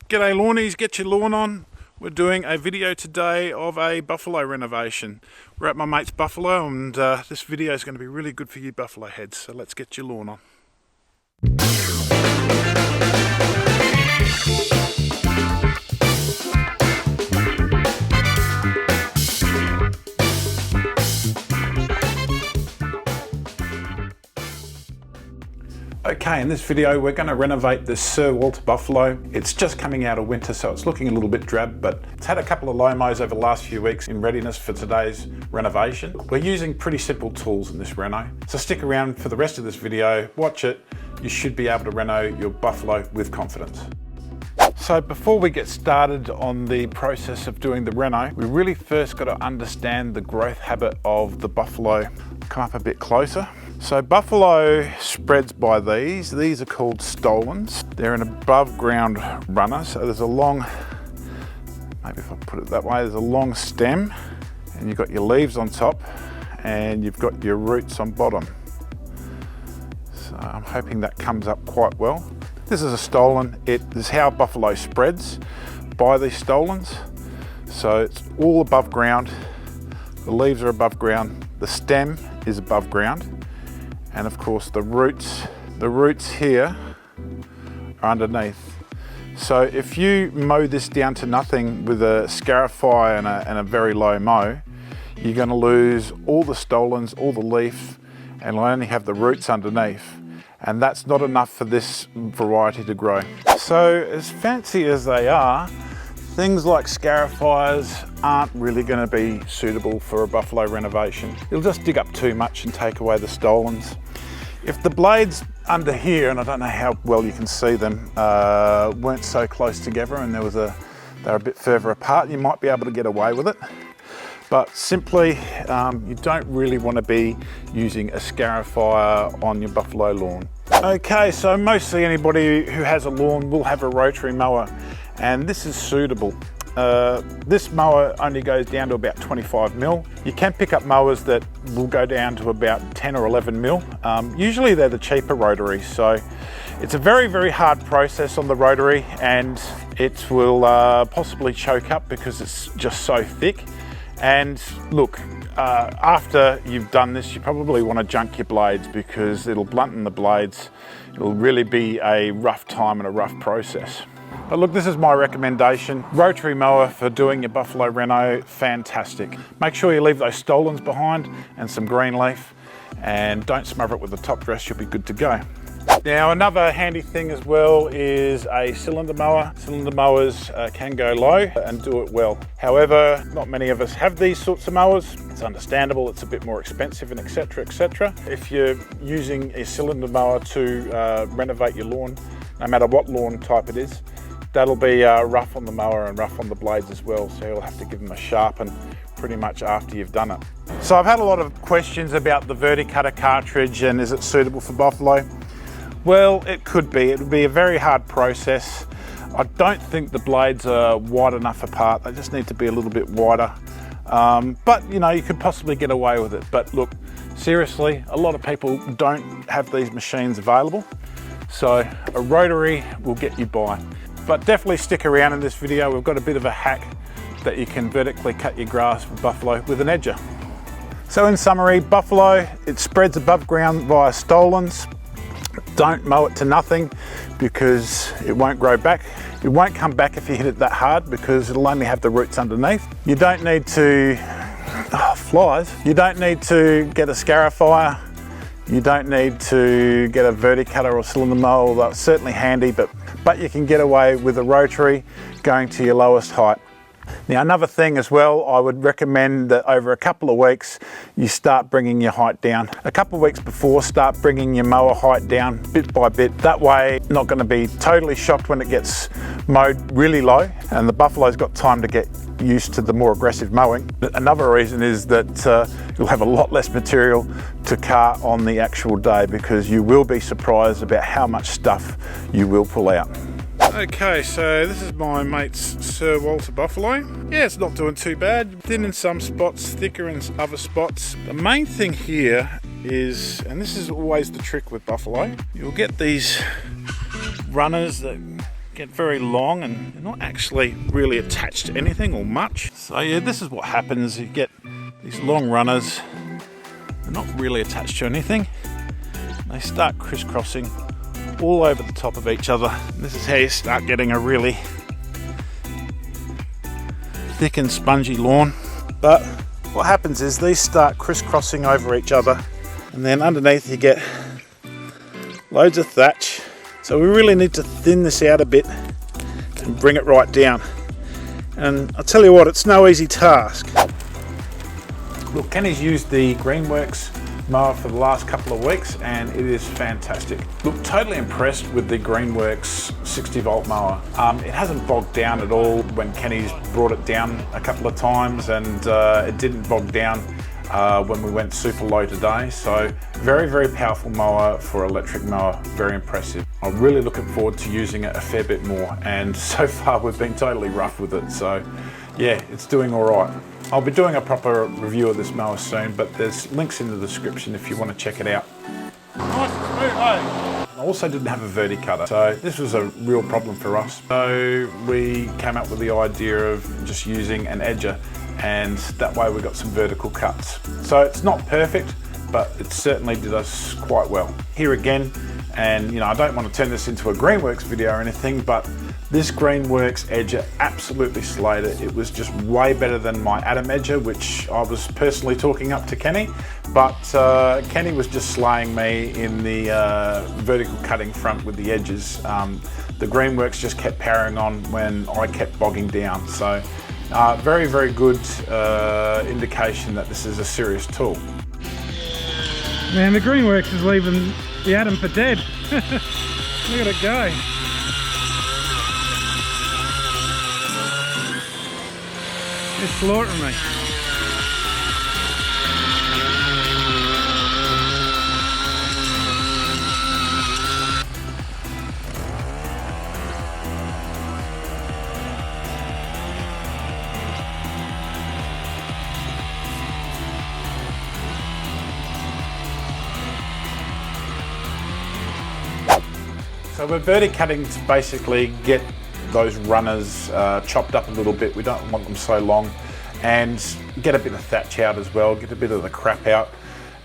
G'day lawnies, get your lawn on. We're doing a video today of a buffalo renovation. We're at my mate's buffalo and this video is going to be really good for you buffalo heads, so let's get your lawn on. Okay, in this video we're going to renovate this Sir Walter buffalo. It's just coming out of winter, so it's looking a little bit drab, but it's had a couple of low mows over the last few weeks in readiness for today's renovation. We're using pretty simple tools in this reno, so stick around for the rest of this video, watch it. You should be able to reno your buffalo with confidence. So before we get started on the process of doing the reno, we really first got to understand the growth habit of the buffalo. Come up a bit closer. So buffalo spreads by these are called stolons. They're an above ground runner, so there's a long, maybe if I put it that way, there's a long stem and you've got your leaves on top and you've got your roots on bottom. So I'm hoping that comes up quite well. This is a stolon. It is how buffalo spreads, by these stolons. So it's all above ground. The leaves are above ground. The stem is above ground. And of course the roots here are underneath. So if you mow this down to nothing with a scarify and a very low mow, you're going to lose all the stolons, all the leaf, and you'll only have the roots underneath. And that's not enough for this variety to grow. So as fancy as they are, things like scarifiers aren't really going to be suitable for a buffalo renovation. It'll just dig up too much and take away the stolons. If the blades under here, and I don't know how well you can see them, weren't so close together and they're a bit further apart, you might be able to get away with it. But simply, you don't really want to be using a scarifier on your buffalo lawn. Okay, so mostly anybody who has a lawn will have a rotary mower, and this is suitable. This mower only goes down to about 25 mil. You can pick up mowers that will go down to about 10 or 11 mil. Usually they're the cheaper rotaries, so it's a very, very hard process on the rotary, and it will possibly choke up because it's just so thick. And look, after you've done this, you probably want to junk your blades because it'll blunten the blades. It'll really be a rough time and a rough process. But look, this is my recommendation. Rotary mower for doing your buffalo reno, fantastic. Make sure you leave those stolons behind and some green leaf, and don't smother it with the top dress, you'll be good to go. Now another handy thing as well is a cylinder mower. Cylinder mowers can go low and do it well. However, not many of us have these sorts of mowers. It's understandable, it's a bit more expensive and etc, etc. If you're using a cylinder mower to renovate your lawn, no matter what lawn type it is, that'll be rough on the mower and rough on the blades as well, so you'll have to give them a sharpen pretty much after you've done it. So I've had a lot of questions about the verticutter cartridge and is it suitable for buffalo? Well, it could be. It would be a very hard process. I don't think the blades are wide enough apart. They just need to be a little bit wider. But you know, you could possibly get away with it. But look, seriously, a lot of people don't have these machines available. So a rotary will get you by. But definitely stick around in this video. We've got a bit of a hack that you can vertically cut your grass with buffalo with an edger. So in summary, buffalo, it spreads above ground via stolons. Don't mow it to nothing because it won't grow back. It won't come back if you hit it that hard because it'll only have the roots underneath. You don't need to, flies. You don't need to get a scarifier. You don't need to get a verticutter or cylinder mower, although it's certainly handy, but you can get away with a rotary going to your lowest height. Now another thing as well, I would recommend that over a couple of weeks you start bringing your height down. A couple of weeks before, start bringing your mower height down bit by bit. That way you're not going to be totally shocked when it gets mowed really low and the buffalo's got time to get used to the more aggressive mowing. Another reason is that you'll have a lot less material to cart on the actual day because you will be surprised about how much stuff you will pull out. Okay, so this is my mate's Sir Walter buffalo. Yeah, it's not doing too bad. Thin in some spots, thicker in other spots. The main thing here is, and this is always the trick with buffalo, you'll get these runners that get very long and they're not actually really attached to anything or much. So yeah, this is what happens. You get these long runners, they're not really attached to anything. They start crisscrossing all over the top of each other. This is how you start getting a really thick and spongy lawn. But what happens is these start crisscrossing over each other, and then underneath you get loads of thatch. So we really need to thin this out a bit and bring it right down. And I'll tell you what, it's no easy task. Look, Kenny's used the Greenworks mower for the last couple of weeks and it is fantastic. Look, totally impressed with the Greenworks 60 volt mower. It hasn't bogged down at all when Kenny's brought it down a couple of times, and it didn't bog down when we went super low today. So very, very powerful mower for electric mower, very impressive. I'm really looking forward to using it a fair bit more, and so far we've been totally rough with it. So yeah, it's doing all right. I'll be doing a proper review of this mower soon, but there's links in the description if you want to check it out. Nice and smooth, I also didn't have a verticutter, so this was a real problem for us. So we came up with the idea of just using an edger, and that way we got some vertical cuts. So it's not perfect, but it certainly did us quite well. Here again, and you know, I don't want to turn this into a Greenworks video or anything, but this Greenworks edger absolutely slayed it. It was just way better than my Atom edger, which I was personally talking up to Kenny, but Kenny was just slaying me in the vertical cutting front with the edges. The Greenworks just kept powering on when I kept bogging down. So very, very good indication that this is a serious tool. Man, the Greenworks is leaving the Atom for dead. Look at it go. It's slaughtering me. So we're verticutting to basically get those runners chopped up a little bit. We don't want them so long, and get a bit of thatch out as well, get a bit of the crap out.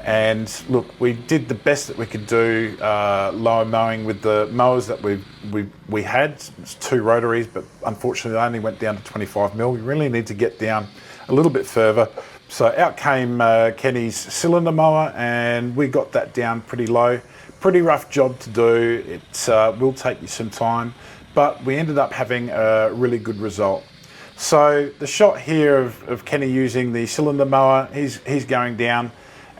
And look, we did the best that we could do lower mowing with the mowers that we had. It's 2 rotaries, but unfortunately they only went down to 25 mil. We really need to get down a little bit further. So out came Kenny's cylinder mower, and we got that down pretty low. Pretty rough job to do. It will take you some time, but we ended up having a really good result. So the shot here of Kenny using the cylinder mower, he's going down,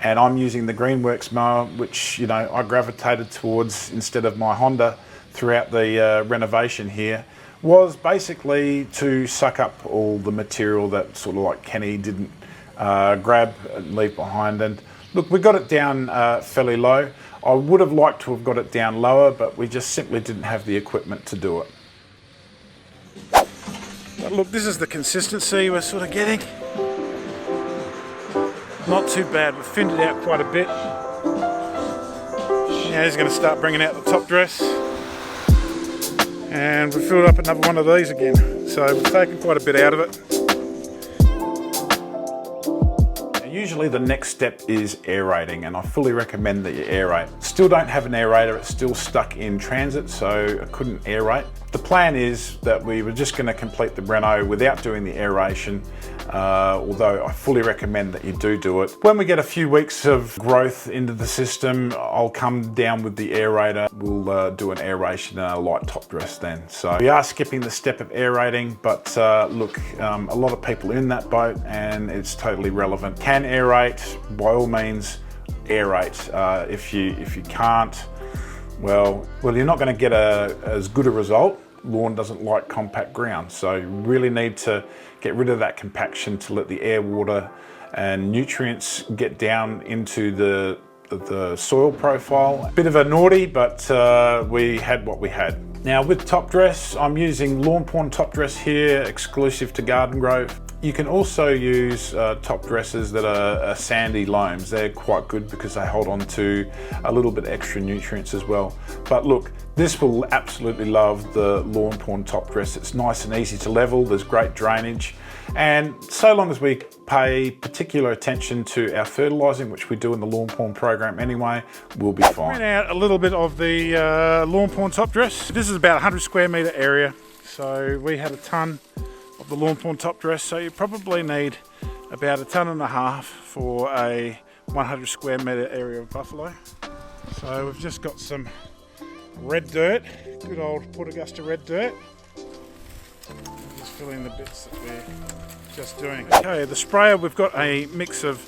and I'm using the Greenworks mower, which, you know, I gravitated towards instead of my Honda throughout the renovation here, was basically to suck up all the material that sort of like Kenny didn't grab and leave behind. And look, we got it down fairly low. I would have liked to have got it down lower, but we just simply didn't have the equipment to do it. But look, this is the consistency we're sort of getting. Not too bad, we've thinned it out quite a bit. Now he's going to start bringing out the top dress. And we've filled up another one of these again. So we've taken quite a bit out of it. Usually the next step is aerating, and I fully recommend that you aerate. Still don't have an aerator, it's still stuck in transit, so I couldn't aerate. The plan is that we were just going to complete the Reno without doing the aeration, although I fully recommend that you do it. When we get a few weeks of growth into the system, I'll come down with the aerator. We'll do an aeration and a light top dress then. So we are skipping the step of aerating, but look, a lot of people are in that boat and it's totally relevant. Can aerate, by all means aerate. If you can't, well, you're not going to get as good a result. Lawn doesn't like compact ground, so you really need to get rid of that compaction to let the air, water and nutrients get down into the soil profile. Bit of a naughty, but we had what we had. Now with top dress, I'm using Lawnporn top dress here, exclusive to Garden Grove. You can also use top dressers that are sandy loams. They're quite good because they hold on to a little bit extra nutrients as well. But look, this will absolutely love the Lawnporn top dress. It's nice and easy to level, there's great drainage, and so long as we pay particular attention to our fertilising, which we do in the Lawnporn program anyway, we'll be fine. Ran out a little bit of the Lawnporn top dress. This is about 100 square metre area, so we had a tonne of the Lawnporn top dress, so you probably need about 1.5 tonnes for a 100 square metre area of buffalo. So we've just got some red dirt, good old Port Augusta red dirt. I'll just fill in the bits that we're just doing. Okay, the sprayer, we've got a mix of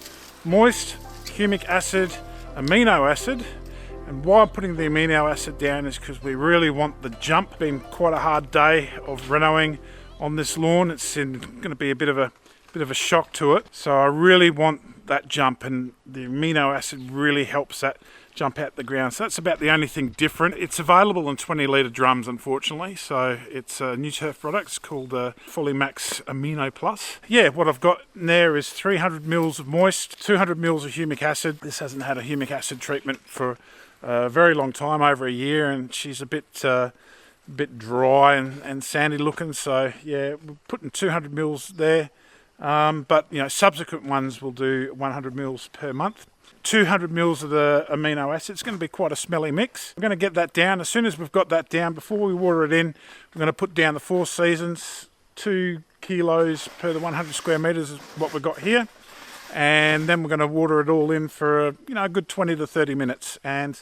moist, humic acid, amino acid, and why I'm putting the amino acid down is because we really want the jump. It's been quite a hard day of renoing on this lawn. It's going to be a bit of a shock to it, so I really want that jump, and the amino acid really helps that jump out the ground. So that's about the only thing different. It's available in 20 litre drums, unfortunately, so it's a New Turf product. It's called Fully Max Amino Plus. Yeah, what I've got in there is 300 mils of moist, 200 mils of humic acid. This hasn't had a humic acid treatment for a very long time, over a year, and she's a bit dry and sandy looking, so yeah, we're putting 200 mils there, but you know, subsequent ones will do 100 mils per month. 200 mils of the amino acid. It's going to be quite a smelly mix. We're going to get that down. As soon as we've got that down, before we water it in, we're going to put down the 4 seasons, 2 kilos per the 100 square metres is what we've got here, and then we're going to water it all in for a good 20 to 30 minutes, and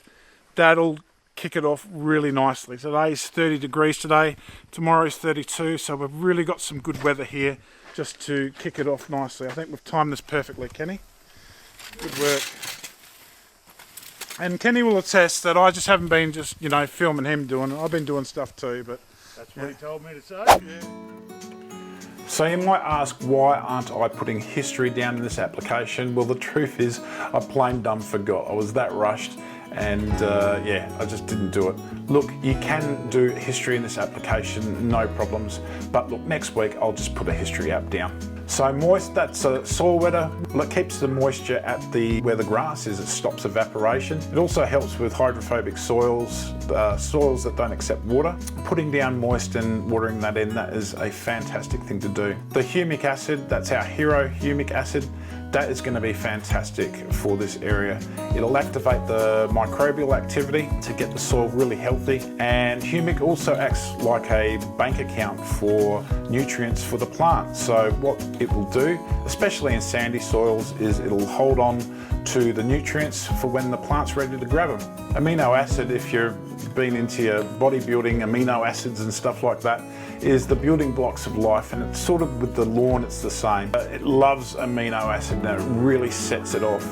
that'll kick it off really nicely. Today's 30 degrees today, tomorrow's 32, so we've really got some good weather here just to kick it off nicely. I think we've timed this perfectly, Kenny. Good work. And Kenny will attest that I just haven't been just, filming him doing it. I've been doing stuff too, but that's what he told me to say. Yeah. So you might ask, why aren't I putting history down in this application? Well, the truth is I plain dumb forgot. I was that rushed, and I just didn't do it. Look, you can do history in this application, no problems, but look, next week I'll just put a history app down. So moist, that's a soil wetter. It keeps the moisture at where the grass is. It stops evaporation. It also helps with hydrophobic soils, soils that don't accept water. Putting down moist and watering that in, that is a fantastic thing to do. The humic acid, that's our hero humic acid. That is going to be fantastic for this area. It'll activate the microbial activity to get the soil really healthy, and humic also acts like a bank account for nutrients for the plant. So what it will do, especially in sandy soils, is it'll hold on to the nutrients for when the plant's ready to grab them. Amino acid, if you've been into your bodybuilding, amino acids and stuff like that, is the building blocks of life, and it's sort of with the lawn it's the same. It loves amino acid and it really sets it off.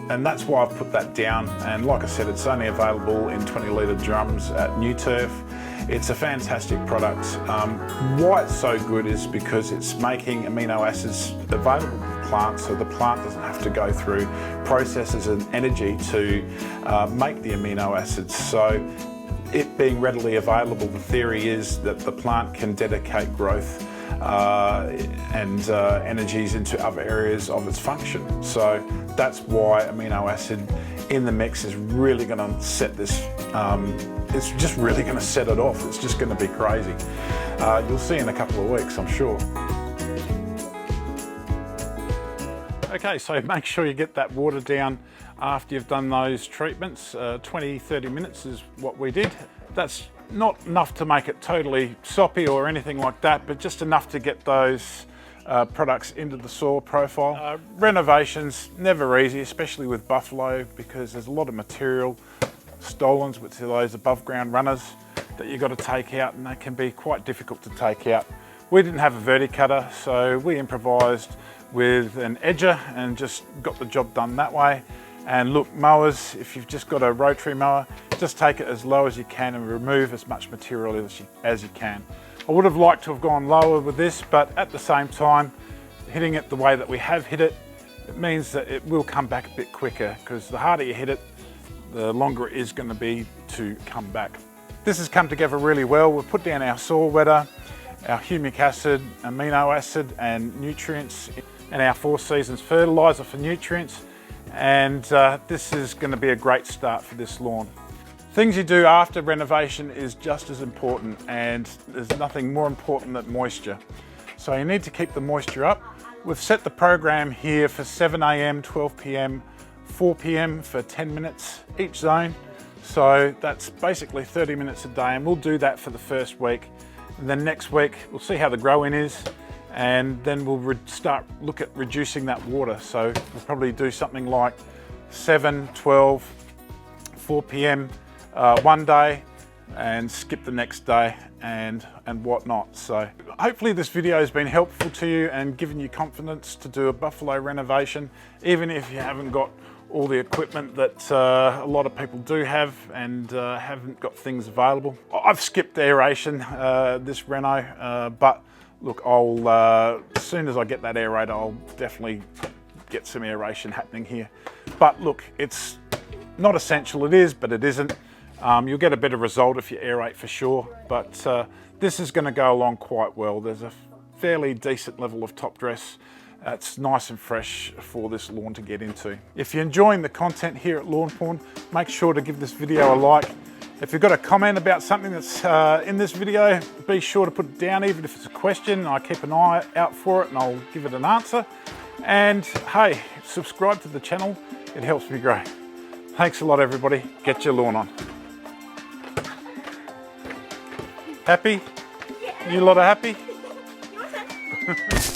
And that's why I've put that down, and like I said, it's only available in 20 litre drums at New Turf. It's a fantastic product. Why it's so good is because it's making amino acids available to the plant, so the plant doesn't have to go through processes and energy to make the amino acids. So it being readily available, the theory is that the plant can dedicate growth and energies into other areas of its function. So that's why amino acid in the mix is really going to set this, it's just really going to set it off. It's just going to be crazy. You'll see in a couple of weeks, I'm sure. Okay, so make sure you get that water down after you've done those treatments. 20-30 minutes is what we did. That's not enough to make it totally soppy or anything like that, but just enough to get those products into the soil profile. Renovation's never easy, especially with buffalo, because there's a lot of material stolen with those above ground runners that you've got to take out, and they can be quite difficult to take out. We didn't have a verticutter, so we improvised with an edger and just got the job done that way. And look, mowers, if you've just got a rotary mower, just take it as low as you can and remove as much material as you can. I would have liked to have gone lower with this, but at the same time, hitting it the way that we have hit it, it means that it will come back a bit quicker, because the harder you hit it, the longer it is going to be to come back. This has come together really well. We've put down our soil wetter, our humic acid, amino acid and nutrients, and our 4 seasons fertiliser for nutrients. And this is going to be a great start for this lawn. Things you do after renovation is just as important, and there's nothing more important than moisture. So you need to keep the moisture up. We've set the program here for 7 AM, 12 PM, 4 PM for 10 minutes each zone. So that's basically 30 minutes a day, and we'll do that for the first week. And then next week, we'll see how the grow-in is, and then we'll look at reducing that water. So we'll probably do something like 7, 12, 4 PM one day, and skip the next day and whatnot. So hopefully this video has been helpful to you and given you confidence to do a buffalo renovation, even if you haven't got all the equipment that a lot of people do have and haven't got things available. I've skipped aeration this Reno, but look, as soon as I get that aerator, I'll definitely get some aeration happening here. But look, it's not essential. It is, but it isn't. You'll get a better result if you aerate for sure, but this is going to go along quite well. There's a fairly decent level of top dress. It's nice and fresh for this lawn to get into. If you're enjoying the content here at Lawnporn, make sure to give this video a like. If you've got a comment about something that's in this video, be sure to put it down, even if it's a question. I keep an eye out for it and I'll give it an answer. And hey, subscribe to the channel. It helps me grow. Thanks a lot, everybody. Get your lawn on. Happy? Yeah. You lot are happy? You want some?